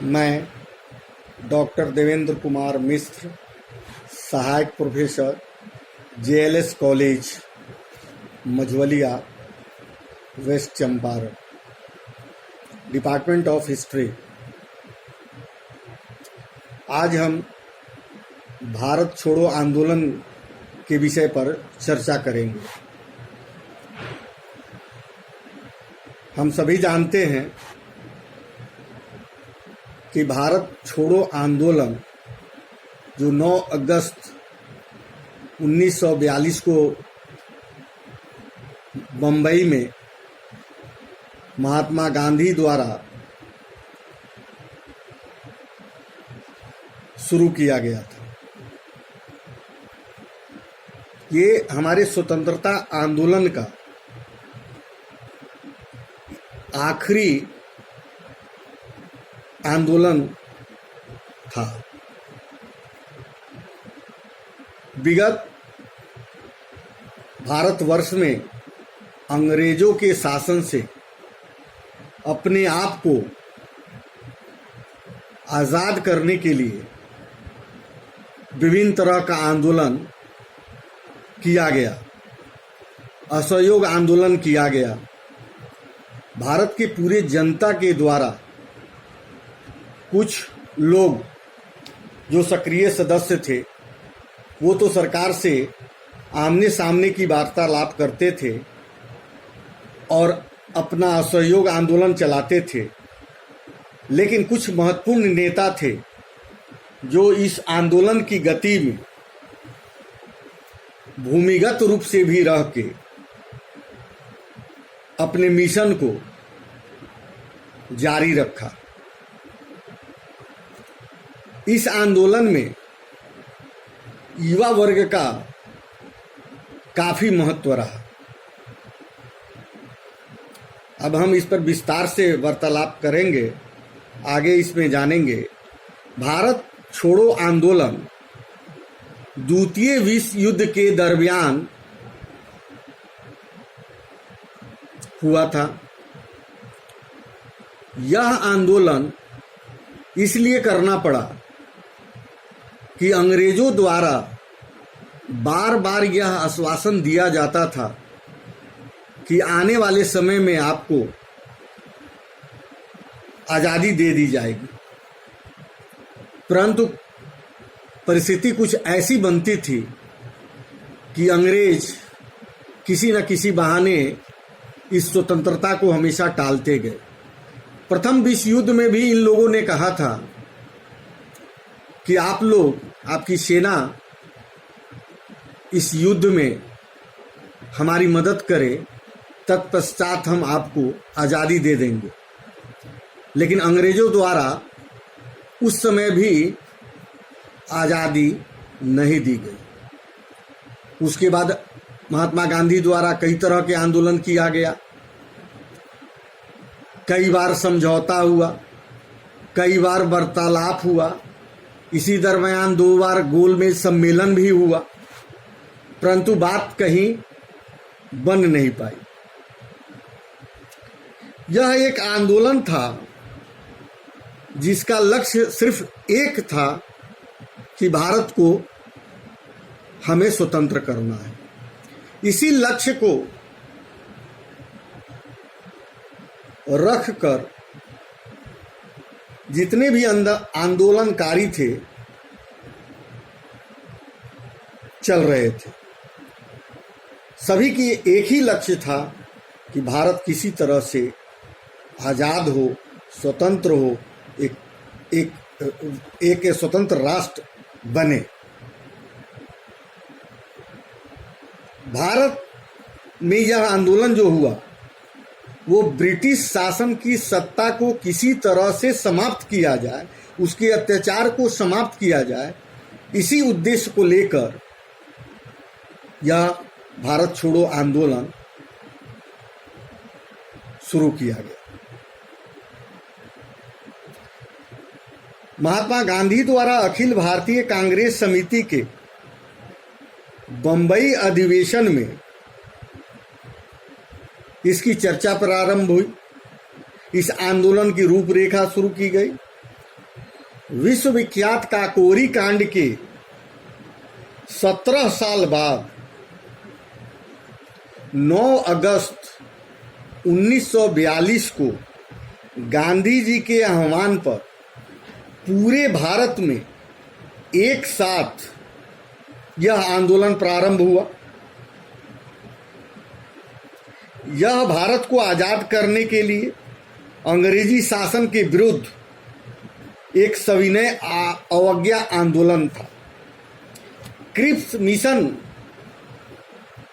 मैं डॉक्टर देवेंद्र कुमार मिश्र, सहायक professor, JLS college Majhauliya, west Champaran, department of history. आज हम भारत छोड़ो आंदोलन के विषय पर चर्चा करेंगे। हम सभी जानते हैं कि भारत छोड़ो आंदोलन जो 9 अगस्त 1942 को बम्बई में महात्मा गांधी द्वारा शुरू किया गया था, ये हमारे स्वतंत्रता आंदोलन का आखिरी आंदोलन था। विगत भारतवर्ष में अंग्रेजों के शासन से अपने आप को आज़ाद करने के लिए विभिन्न तरह का आंदोलन किया गया, असहयोग आंदोलन किया गया। भारत के पूरे जनता के द्वारा कुछ लोग जो सक्रिय सदस्य थे वो तो सरकार से आमने सामने की वार्तालाप करते थे और अपना असहयोग आंदोलन चलाते थे, लेकिन कुछ महत्वपूर्ण नेता थे जो इस आंदोलन की गति में भूमिगत रूप से भी रह के अपने मिशन को जारी रखा। इस आंदोलन में युवा वर्ग का काफी महत्व रहा। अब हम इस पर विस्तार से वार्तालाप करेंगे, आगे इसमें जानेंगे। भारत छोड़ो आंदोलन द्वितीय विश्व युद्ध के दरमियान हुआ था। यह आंदोलन इसलिए करना पड़ा कि अंग्रेजों द्वारा बार बार यह आश्वासन दिया जाता था कि आने वाले समय में आपको आज़ादी दे दी जाएगी, परंतु परिस्थिति कुछ ऐसी बनती थी कि अंग्रेज किसी न किसी बहाने इस स्वतंत्रता को हमेशा टालते गए। प्रथम विश्व युद्ध में भी इन लोगों ने कहा था कि आप लोग, आपकी सेना इस युद्ध में हमारी मदद करे, तत्पश्चात हम आपको आज़ादी दे देंगे। लेकिन अंग्रेजों द्वारा उस समय भी आज़ादी नहीं दी गई। उसके बाद महात्मा गांधी द्वारा कई तरह के आंदोलन किया गया, कई बार समझौता हुआ, कई बार वार्तालाप हुआ, इसी दरमियान 2 बार गोलमेज सम्मेलन भी हुआ, परंतु बात कहीं बन नहीं पाई। यह एक आंदोलन था जिसका लक्ष्य सिर्फ एक था कि भारत को हमें स्वतंत्र करना है। इसी लक्ष्य को रखकर जितने भी आंदोलनकारी थे चल रहे थे, सभी की एक ही लक्ष्य था कि भारत किसी तरह से आज़ाद हो, स्वतंत्र हो, एक स्वतंत्र राष्ट्र बने। भारत में यह आंदोलन जो हुआ वो ब्रिटिश शासन की सत्ता को किसी तरह से समाप्त किया जाए, उसके अत्याचार को समाप्त किया जाए, इसी उद्देश्य को लेकर यह भारत छोड़ो आंदोलन शुरू किया गया। महात्मा गांधी द्वारा अखिल भारतीय कांग्रेस समिति के बंबई अधिवेशन में इसकी चर्चा प्रारंभ हुई। इस आंदोलन की रूपरेखा शुरू की गई विश्वविख्यात काकोरी कांड के 17 साल बाद 9 अगस्त 1942 को गांधी जी के आह्वान पर पूरे भारत में एक साथ यह आंदोलन प्रारंभ हुआ। यह भारत को आजाद करने के लिए अंग्रेजी शासन के विरुद्ध एक सविनय अवज्ञा आंदोलन था। क्रिप्स मिशन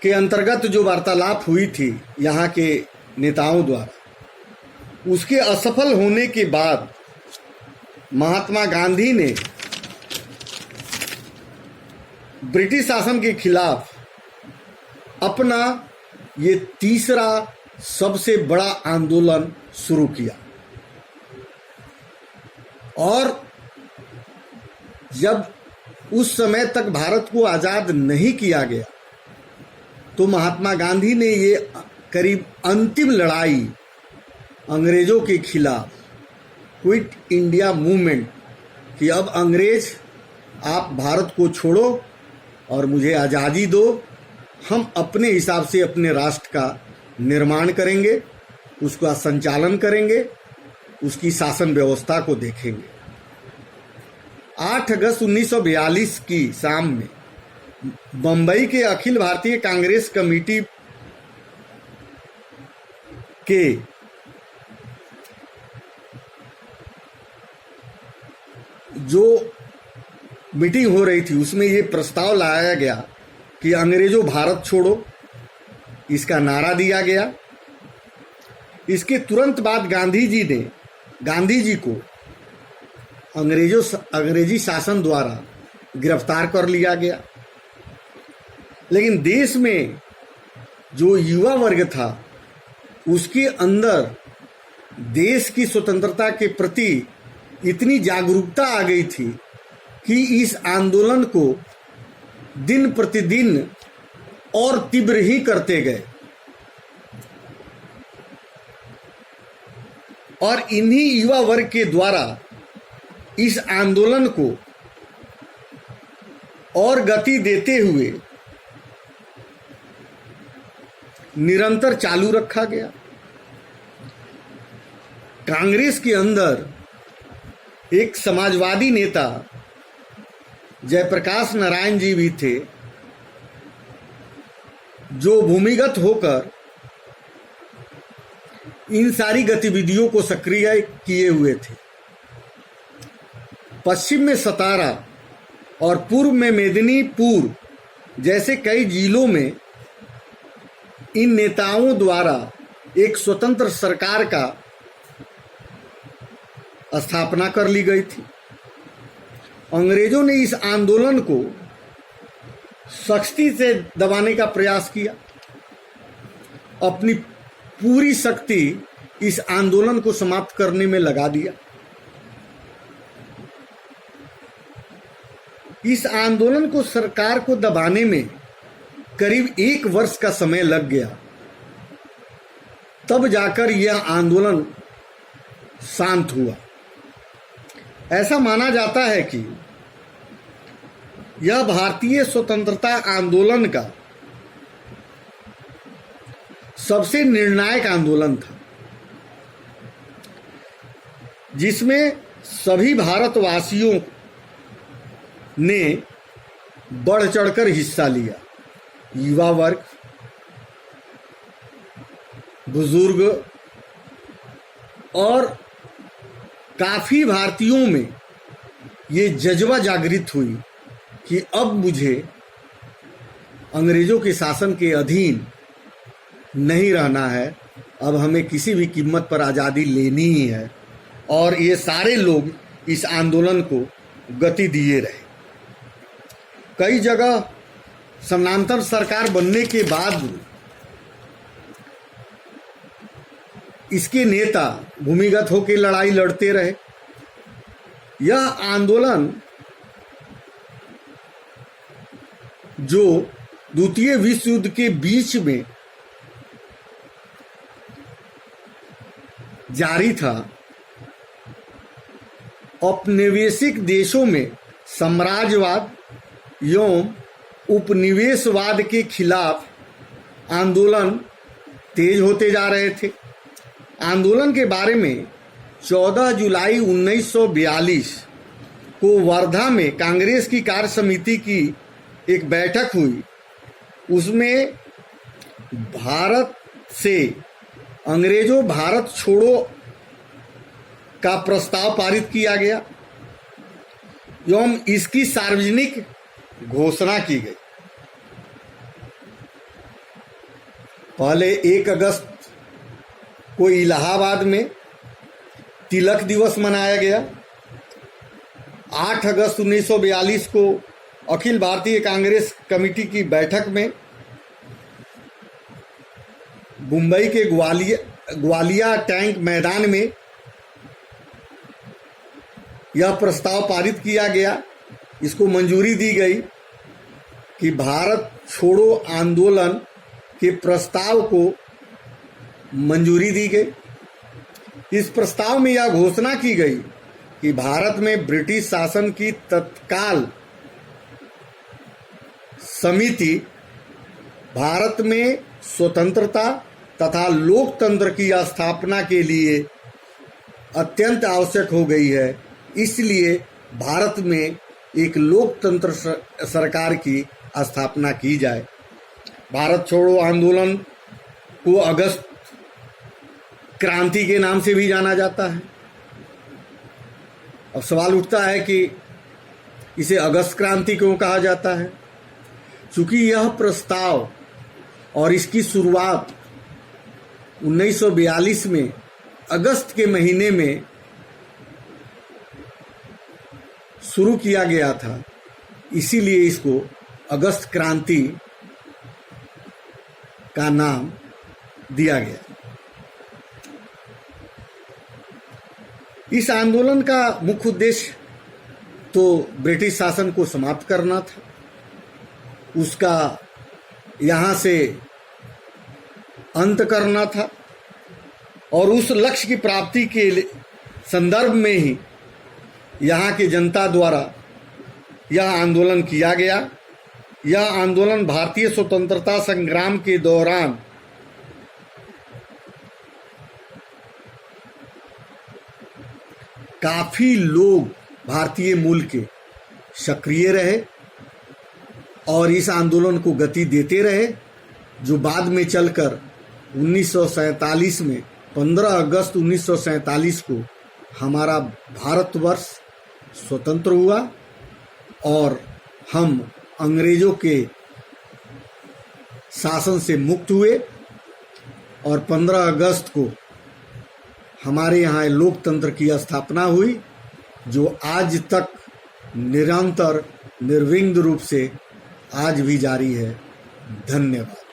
के अंतर्गत जो वार्तालाप हुई थी यहाँ के नेताओं द्वारा, उसके असफल होने के बाद महात्मा गांधी ने ब्रिटिश शासन के खिलाफ अपना ये तीसरा सबसे बड़ा आंदोलन शुरू किया। और जब उस समय तक भारत को आजाद नहीं किया गया तो महात्मा गांधी ने ये करीब अंतिम लड़ाई अंग्रेजों के खिलाफ, क्विट इंडिया मूवमेंट, कि अब अंग्रेज आप भारत को छोड़ो और मुझे आज़ादी दो, हम अपने हिसाब से अपने राष्ट्र का निर्माण करेंगे, उसका संचालन करेंगे, उसकी शासन व्यवस्था को देखेंगे। 8 अगस्त 1942 की शाम में बंबई के अखिल भारतीय कांग्रेस कमेटी के जो मीटिंग हो रही थी उसमें ये प्रस्ताव लाया गया कि अंग्रेजों भारत छोड़ो, इसका नारा दिया गया। इसके तुरंत बाद गांधी जी को अंग्रेजी शासन द्वारा गिरफ्तार कर लिया गया। लेकिन देश में जो युवा वर्ग था उसके अंदर देश की स्वतंत्रता के प्रति इतनी जागरूकता आ गई थी कि इस आंदोलन को दिन प्रतिदिन और तीव्र ही करते गए। और इन्हीं युवा वर्ग के द्वारा इस आंदोलन को और गति देते हुए निरंतर चालू रखा गया। कांग्रेस के अंदर एक समाजवादी नेता जयप्रकाश नारायण जी भी थे, जो भूमिगत होकर इन सारी गतिविधियों को सक्रिय किए हुए थे। पश्चिम में सतारा और पूर्व में मेदिनीपुर जैसे कई जिलों में इन नेताओं द्वारा एक स्वतंत्र सरकार का स्थापना कर ली गई थी। अंग्रेजों ने इस आंदोलन को सख्ती से दबाने का प्रयास किया, अपनी पूरी शक्ति इस आंदोलन को समाप्त करने में लगा दिया। इस आंदोलन को सरकार को दबाने में करीब 1 वर्ष का समय लग गया, तब जाकर यह आंदोलन शांत हुआ। ऐसा माना जाता है कि यह भारतीय स्वतंत्रता आंदोलन का सबसे निर्णायक आंदोलन था, जिसमें सभी भारतवासियों ने बढ़ चढ़कर हिस्सा लिया। युवा वर्ग, बुजुर्ग और काफी भारतीयों में ये जज्बा जागृत हुई कि अब मुझे अंग्रेजों के शासन के अधीन नहीं रहना है, अब हमें किसी भी कीमत पर आज़ादी लेनी ही है। और ये सारे लोग इस आंदोलन को गति दिए रहे। कई जगह समानांतर सरकार बनने के बाद इसके नेता भूमिगत होकर लड़ाई लड़ते रहे। यह आंदोलन जो द्वितीय विश्व युद्ध के बीच में जारी था औपनिवेशिक देशों में साम्राज्यवाद एवं उपनिवेशवाद के खिलाफ आंदोलन तेज होते जा रहे थे। आंदोलन के बारे में 14 जुलाई 1942 को वर्धा में कांग्रेस की कार्य समिति की एक बैठक हुई। उसमें भारत से अंग्रेजों भारत छोड़ो का प्रस्ताव पारित किया गया एवं इसकी सार्वजनिक घोषणा की गई। पहले 1 अगस्त को इलाहाबाद में तिलक दिवस मनाया गया। 8 अगस्त 1942 को अखिल भारतीय कांग्रेस कमेटी की बैठक में मुंबई के ग्वालिया टैंक मैदान में यह प्रस्ताव पारित किया गया। इसको मंजूरी दी गई कि भारत छोड़ो आंदोलन के प्रस्ताव को मंजूरी दी गई। इस प्रस्ताव में यह घोषणा की गई कि भारत में ब्रिटिश शासन की तत्काल समिति भारत में स्वतंत्रता तथा लोकतंत्र की स्थापना के लिए अत्यंत आवश्यक हो गई है। इसलिए भारत में एक लोकतंत्र सरकार की स्थापना की जाए। भारत छोड़ो आंदोलन को अगस्त क्रांति के नाम से भी जाना जाता है। अब सवाल उठता है कि इसे अगस्त क्रांति क्यों कहा जाता है? चूंकि यह प्रस्ताव और इसकी शुरुआत 1942 में अगस्त के महीने में शुरू किया गया था, इसीलिए इसको अगस्त क्रांति का नाम दिया गया। इस आंदोलन का मुख्य उद्देश्य तो ब्रिटिश शासन को समाप्त करना था, उसका यहाँ से अंत करना था और उस लक्ष्य की प्राप्ति के संदर्भ में ही यहाँ की जनता द्वारा यह आंदोलन किया गया। यह आंदोलन भारतीय स्वतंत्रता संग्राम के दौरान काफी लोग भारतीय मूल के सक्रिय रहे और इस आंदोलन को गति देते रहे, जो बाद में चलकर 1947 में 15 अगस्त 1947 को हमारा भारतवर्ष स्वतंत्र हुआ और हम अंग्रेजों के शासन से मुक्त हुए और 15 अगस्त को हमारे यहाँ लोकतंत्र की स्थापना हुई, जो आज तक निरंतर निर्विघ्न रूप से आज भी जारी है। धन्यवाद।